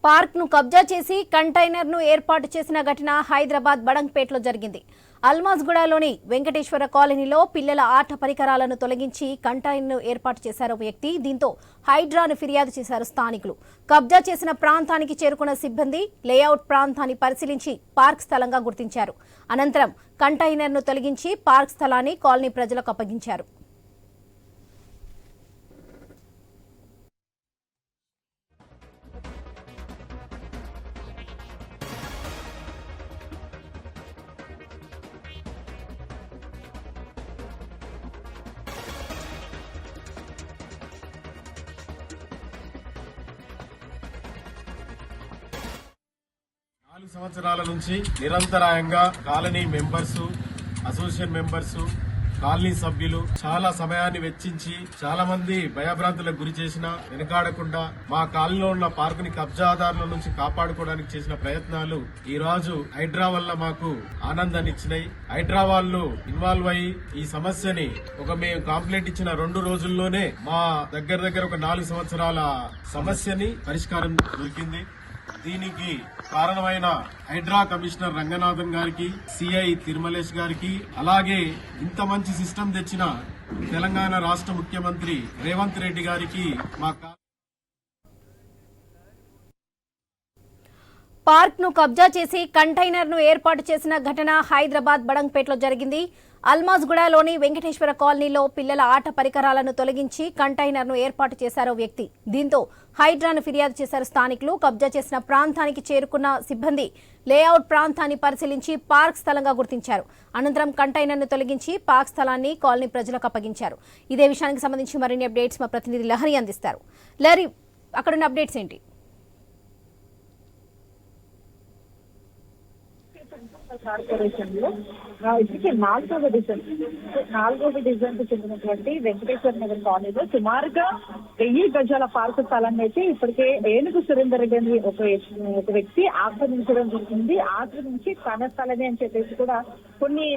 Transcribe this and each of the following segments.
Park ను కబ్జా చేసి కంటైనర్ ను ఏర్పాటు చేసిన ఘటన హైదరాబాద్ బడంగ్పేటలో జరిగింది. అల్మాజ్గూడలోని వెంకటేశ్వర కాలనీలో పిల్లల ఆట పరికరాలను తొలగించి కంటైనర్ ను ఏర్పాటు చేశారు వ్యక్తి. దీంతో హైడ్రాను ఫిర్యాదు చేశారు స్థానికులు. కబ్జా చేసిన ప్రాంతానికి చేరుకున్న సిబ్బంది లేఅవుట్ ప్రాంతాన్ని పరిశీలించి పార్క్ స్థలంగా గుర్తించారు. అనంతరం కంటైనర్ ను తొలగించి పార్క్ స్థలాన్ని కాలనీ ప్రజలకు అప్పగించారు. సంవత్సరాల నుంచి నిరంతరాయంగా colony members, association members, colony సభ్యులు చాలా సమయాన్ని వెచ్చించి చాలా మంది భయభ్రాంతులకు గురి చేసిన వెనుకాడకుండా మా కాలనీలో ఉన్న పార్కుని కబ్జాదారుల నుంచి కాపాడుకోవడానికి చేసిన ప్రయత్నాలు ఈ రోజు హైడ్రా వల్ల మాకు ఆనందాన్ని ఇచ్చినాయి. హైడ్రా వాళ్ళు ఇన్వాల్వ్ అయ్యి ఈ సమస్యని మేము కంప్లైంట్ ఇచ్చిన 2 రోజుల్లోనే మా దగ్గర ఒక 4 సంవత్సరాల సమస్యని పరిష్కారం దొరికింది. దీనికి కారణమైన హైడ్రా కమిషనర్ రంగనాథన్ గారికి, సిఐ తిరుమలేష్ గారికి, అలాగే ఇంత మంచి సిస్టమ్ తెచ్చిన తెలంగాణ రాష్ట్ర ముఖ్యమంత్రి రేవంత్ రెడ్డి గారికి మా పార్క్ ను కబ్జా చేసి కంటైనర్ ను ఏర్పాటు చేసిన ఘటన హైదరాబాద్ బడంగ్పేటలో జరిగింది. అల్మాజ్గూడలోని వెంకటేశ్వర కాలనీలో పిల్లల ఆట పరికరాలను తొలగించి కంటైనర్ ను ఏర్పాటు చేశారు వ్యక్తి. దీంతో హైడ్రాను ఫిర్యాదు చేశారు స్థానికులు. కబ్జా చేసిన ప్రాంతానికి చేరుకున్న సిబ్బంది లేఅవుట్ ప్రాంతాన్ని పరిశీలించి పార్క్ స్థలంగా గుర్తించారు. అనంతరం కంటైనర్ ను తొలగించి పార్క్ స్థలాన్ని కాలనీ ప్రజలకు అప్పగించారు. ఇదే విషయానికి సంబంధించి మరిన్ని అప్డేట్స్ మా ప్రతినిధి లహరి అందిస్తారు. లహరి, అక్కడున్న అప్డేట్స్ ఏంటి? కార్పొరేషన్ లో ఇప్పటికే 4వ డివిజన్ కు చెందినటువంటి వెంకటేశ్వర నగర్ కాలనీలో సుమారుగా 1000 గజాల పార్కు స్థలాన్ని అయితే ఇప్పటికే ఏనుగు సురేందర్ రెడ్డి అని ఒక వ్యక్తి ఆక్రమించడం జరిగింది. ఆక్రమించి తన స్థలమే అని చెప్పేసి కూడా కొన్ని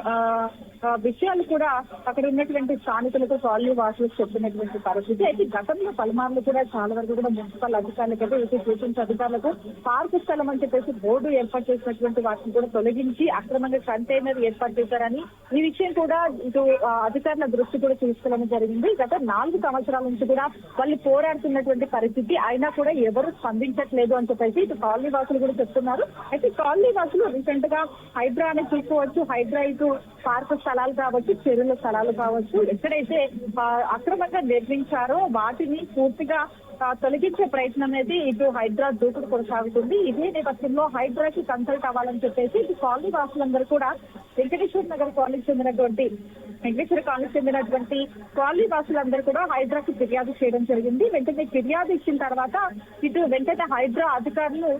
విషయాలు కూడా అక్కడ ఉన్నటువంటి స్థానికులకు, కాలనీ వాసులకు చెప్పినటువంటి పరిస్థితి అయితే గతంలో పలుమార్లు కూడా చాలా వరకు కూడా మున్సిపల్ అధికారులకు అయితే సూచించే అధికారులకు పార్కు స్థలం అని చెప్పేసి బోర్డు ఏర్పాటు చేసినటువంటి వాటిని కూడా తొలగించి అక్రమంగా కంటైనర్ ఏర్పాటు చేశారని ఈ విషయం కూడా ఇటు అధికారుల దృష్టి కూడా తీసుకెళ్లడం జరిగింది. గత 4 సంవత్సరాల నుంచి కూడా వాళ్ళు పోరాడుతున్నటువంటి పరిస్థితి అయినా కూడా ఎవరు స్పందించట్లేదు అని చెప్పేసి ఇటు కాలనీ వాసులు కూడా చెప్తున్నారు. అయితే కాలనీ వాసులు రీసెంట్ గా హైడ్రా అని చూసుకోవచ్చు, హైడ్రా ఇటు పార్కు స్థలాలు కావచ్చు, చెరువుల స్థలాలు కావచ్చు, ఎక్కడైతే అక్రమంగా నిర్మించారో వాటిని పూర్తిగా తొలగించే ప్రయత్నం అనేది ఇటు హైడ్రా దూకుడు కొనసాగుతుంది. ఇదే నేపథ్యంలో హైడ్రాకి కన్సల్ట్ అవ్వాలని చెప్పేసి ఇటు కాలనీ వాసులందరూ కూడా వెంకటేశ్వర నగర్ కాలనీకి చెందినటువంటి కాలనీ వాసులందరూ కూడా హైడ్రాకి ఫిర్యాదు చేయడం జరిగింది. వెంటనే ఫిర్యాదు ఇచ్చిన తర్వాత వెంటనే హైడ్రా అధికారులు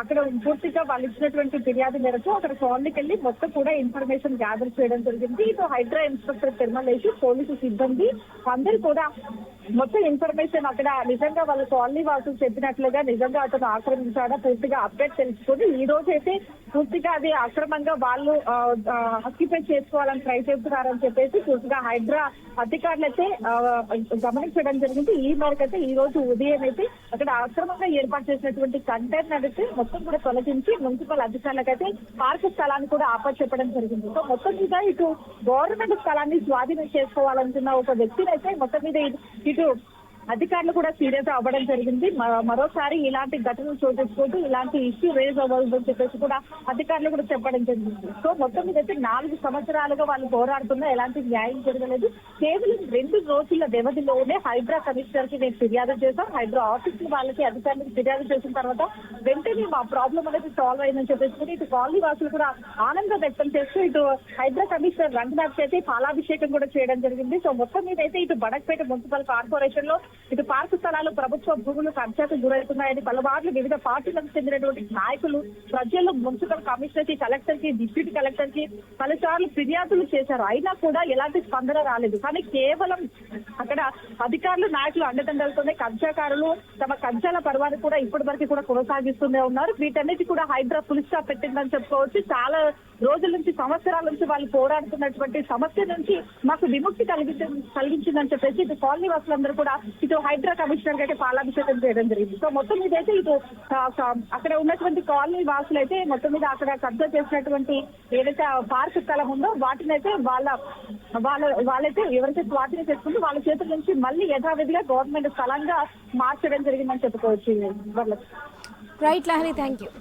అక్కడ పూర్తిగా వాళ్ళు ఇచ్చినటువంటి ఫిర్యాదు మేరకు అక్కడ కాలనీకి వెళ్లి మొత్తం కూడా ఇన్ఫర్మేషన్ గ్యాదర్ చేయడం జరిగింది. ఇటు హైడ్రా ఇన్స్పెక్టర్ తిరుమలేష్, పోలీసు సిబ్బంది అందరూ కూడా మొత్తం ఇన్ఫర్మేషన్ అక్కడ నిజంగా వాళ్ళ కాలనీ వాసులు చెప్పినట్లుగా నిజంగా అతను ఆక్రమించాడా పూర్తిగా అప్డేట్ తెలుసుకుని ఈ రోజు అయితే పూర్తిగా అది అక్రమంగా వాళ్ళు ఆక్యుపై చేసుకోవాలని ట్రై చేస్తున్నారని చెప్పేసి పూర్తిగా హైడ్రా అధికారులు అయితే గమనించడం జరిగింది. ఈ మేరకు అయితే ఈ రోజు ఉదయం అయితే అక్కడ అక్రమంగా ఏర్పాటు చేసినటువంటి కంటైనర్ అయితే మొత్తం కూడా తొలగించి మున్సిపల్ అధికారులకైతే పార్కు స్థలాన్ని కూడా ఆపచెప్పడం జరిగింది. సో మొత్తం మీద ఇటు గవర్నమెంట్ స్థలాన్ని స్వాధీనం చేసుకోవాలనుకున్న ఒక వ్యక్తిని అయితే మొత్తం మీద ఇటు అధికారులు కూడా సీరియస్ అవ్వడం జరిగింది. మరోసారి ఇలాంటి ఘటనలు చోటించుకుంటూ ఇలాంటి ఇష్యూ రేజ్ అవ్వదని చెప్పేసి కూడా అధికారులు కూడా చెప్పడం జరిగింది. సో మొత్తం మీద అయితే 4 సంవత్సరాలుగా వాళ్ళు పోరాడుతున్నా ఎలాంటి న్యాయం జరగలేదు. కేవలం 2 రోజుల వ్యవధిలోనే హైడ్రా కమిషనర్ కి నేను ఫిర్యాదు చేశాం. హైడ్రా ఆఫీస్ వాళ్ళకి అధికారులకు ఫిర్యాదు చేసిన తర్వాత వెంటనే మా ప్రాబ్లం అనేది సాల్వ్ అయిందని చెప్పేసి ఇటు కాలనీ వాసులు కూడా ఆనందం వ్యక్తం చేస్తూ ఇటు హైడ్రా కమిషనర్ రంగనాథ్ అయితే పాలాభిషేకం కూడా చేయడం జరిగింది. సో మొత్తం మీద అయితే ఇటు బడంగ్పేట మున్సిపల్ కార్పొరేషన్ లో ఇటు పార్కు స్థలాలు ప్రభుత్వ భూములు కబ్జాకు గురవుతున్నాయని పలుమార్లు వివిధ పార్టీలకు చెందినటువంటి నాయకులు, ప్రజలు మున్సిపల్ కమిషనర్ కి, కలెక్టర్ కి, డిప్యూటీ కలెక్టర్ కి పలుసార్లు ఫిర్యాదులు చేశారు. అయినా కూడా ఎలాంటి స్పందన రాలేదు. కానీ కేవలం అక్కడ అధికారులు, నాయకులు అండదండలతోనే కబ్జాకారులు తమ కబ్జాల పర్వాన్ని కూడా ఇప్పటి వరకు కూడా కొనసాగిస్తూనే ఉన్నారు. వీటన్నిటి కూడా హైడ్రా ఫుల్ స్టాప్ పెట్టిందని చెప్పుకోవచ్చు. చాలా రోజుల నుంచి సంవత్సరాల నుంచి వాళ్ళు పోరాడుతున్నటువంటి సమస్య నుంచి మాకు విముక్తి కలిగించిందని చెప్పేసి ఇటు కాలనీ వాసులందరూ కూడా ఇటు హైడ్రా కమిషనర్ కి అయితే పాలాభిషేకం చేయడం జరిగింది. సో మొత్తం మీద అయితే ఇటు అక్కడ ఉన్నటువంటి కాలనీ వాసులు అయితే మొత్తం మీద అక్కడ కబ్జా చేసినటువంటి ఏదైతే పార్క్ స్థలం ఉందో వాటిని అయితే వాళ్ళైతే ఎవరైతే స్వాధీనం చేసుకుంటూ వాళ్ళ చేతుల నుంచి మళ్ళీ యథావిధిగా గవర్నమెంట్ స్థలంగా మార్చడం జరిగిందని చెప్పుకోవచ్చు. Right Lahari, thank you.